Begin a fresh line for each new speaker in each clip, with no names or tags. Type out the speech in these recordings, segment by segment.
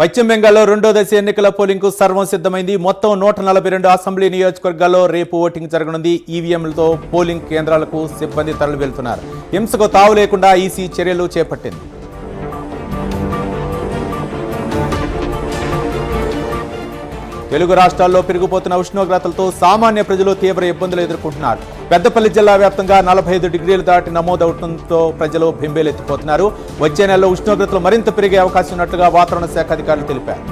పశ్చిమ బెంగాల్లో రెండో దశ ఎన్నికల పోలింగ్ కు సర్వం సిద్ధమైంది. మొత్తం 142 అసెంబ్లీ నియోజకవర్గాల్లో రేపు ఓటింగ్ జరగనుంది. ఈవీఎంలతో పోలింగ్ కేంద్రాలకు సిబ్బంది తరలి వెళ్తున్నారు. హింసకు తావు లేకుండా ఈసీ చర్యలు చేపట్టింది. తెలుగు రాష్ట్రాల్లో పెరిగిపోతున్న ఉష్ణోగ్రతలతో సామాన్య ప్రజలు తీవ్ర ఇబ్బందులు ఎదుర్కొంటున్నారు. పెద్దపల్లి జిల్లా వ్యాప్తంగా 45 డిగ్రీలు దాటి నమోదవడంతో ప్రజలు బెంబేలెత్తిపోతున్నారు. వచ్చే నెలలో ఉష్ణోగ్రతలు మరింత పెరిగే అవకాశం ఉన్నట్లుగా వాతావరణ శాఖ అధికారులు తెలిపారు.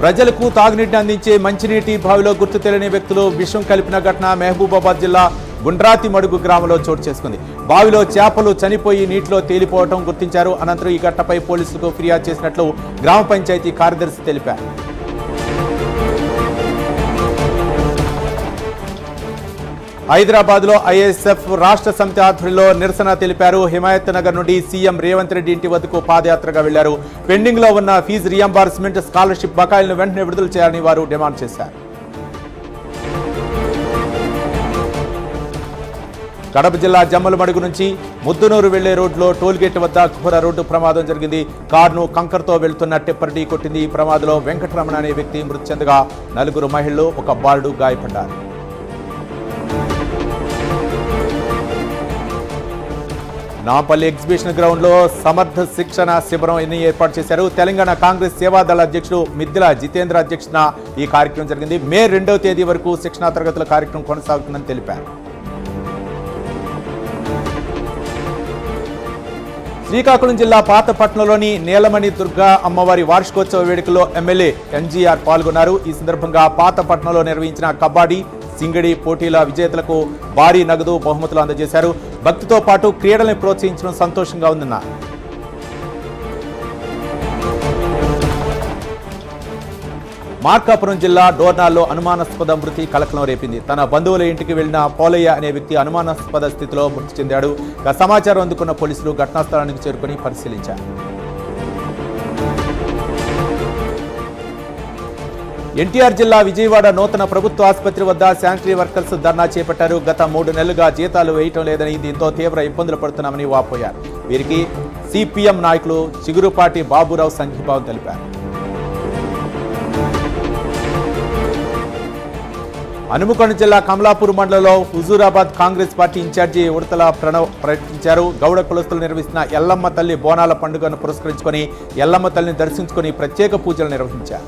ప్రజలకు తాగునీటిని అందించే మంచినీటి బావిలో గుర్తు తెలియని వ్యక్తులు విషం కలిపిన ఘటన మహబూబాబాద్ జిల్లా గుండ్రాతి మడుగు గ్రామంలో చోటు చేసుకుంది. బావిలో చేపలు చనిపోయి నీటిలో తేలిపోవడం గుర్తించారు. అనంతరం ఈ ఘటనపై పోలీసులకు ఫిర్యాదు చేసినట్లు గ్రామ పంచాయతీ కార్యదర్శి తెలిపారు. హైదరాబాద్లో ఐఎస్ఎఫ్ రాష్ట్ర సమితి ఆధ్వర్యంలో నిరసన తెలిపారు. హిమాయత్ నగర్ నుండి సీఎం రేవంత్ రెడ్డి ఇంటి వద్దకు పాదయాత్రగా వెళ్లారు. పెండింగ్ లో ఉన్న ఫీజు రియంబర్స్మెంట్, స్కాలర్షిప్ బకాయిలను వెంటనే విడుదల చేయాలని వారు డిమాండ్ చేశారు. కడప జిల్లా జమ్మలమడుగు నుంచి ముద్దునూరు వెళ్లే రోడ్లో టోల్గేట్ వద్ద ఘోర రోడ్డు ప్రమాదం జరిగింది. కారును కంకర్తో వెళ్తున్న టిప్పర్ ఢీ కొట్టింది. ఈ ప్రమాదంలో వెంకటరమణ అనే వ్యక్తి మృతి చెందగా 4 మహిళలు, ఒక బాలుడు గాయపడ్డారు. నాంపల్లి ఎగ్జిబిషన్ గ్రౌండ్ లో సమర్థ శిక్షణ శిబిరం ఏర్పాటు చేశారు. తెలంగాణ కాంగ్రెస్ సేవాదళ అధ్యక్షుడు మిద్దిల జితేంద్ర అధ్యక్షతన ఈ కార్యక్రమం జరిగింది. మే 2వ తేదీ వరకు శిక్షణా తరగతుల కార్యక్రమం కొనసాగుతుందని తెలిపారు. శ్రీకాకుళం జిల్లా పాతపట్నంలోని నీలమణి దుర్గా అమ్మవారి వార్షికోత్సవ వేడుకల్లో ఎమ్మెల్యే ఎన్జీఆర్ పాల్గొన్నారు. ఈ సందర్భంగా పాతపట్నంలో నిర్వహించిన కబడ్డీ, సింగడి పోటీల విజేతలకు భారీ నగదు బహుమతులు అందజేశారు. భక్తితో పాటు క్రీడల్ని ప్రోత్సహించడం సంతోషంగా ఉందన్నారు. మార్కాపురం జిల్లా డోర్నాల్లో అనుమానాస్పద మృతి కలకలం రేపింది. తన బంధువుల ఇంటికి వెళ్లిన పోలయ్య అనే వ్యక్తి అనుమానాస్పద స్థితిలో మృతి చెందాడు. సమాచారం అందుకున్న పోలీసులు ఘటనా స్థలానికి చేరుకుని పరిశీలించారు. ఎన్టీఆర్ జిల్లా విజయవాడ నూతన ప్రభుత్వ ఆసుపత్రి వద్ద శానిటరీ వర్కర్స్ ధర్నా చేపట్టారు. గత 3 నెలలుగా జీతాలు వేయటం లేదని, దీంతో తీవ్ర ఇబ్బందులు పడుతున్నామని వాపోయారు. వీరికి సిపిఎం నాయకులు చిగురుపాటి బాబురావు సంఘీభావం తెలిపారు. హనుమకొండ జిల్లా కమలాపూర్ మండలంలో హుజూరాబాద్ కాంగ్రెస్ పార్టీ ఇన్ఛార్జి ఉడతల ప్రణవ్ పర్యటించారు. గౌడ కులస్తులు నిర్వహిస్తున్న ఎల్లమ్మ తల్లి బోనాల పండుగను పురస్కరించుకొని ఎల్లమ్మ తల్లిని దర్శించుకొని ప్రత్యేక పూజలు నిర్వహించారు.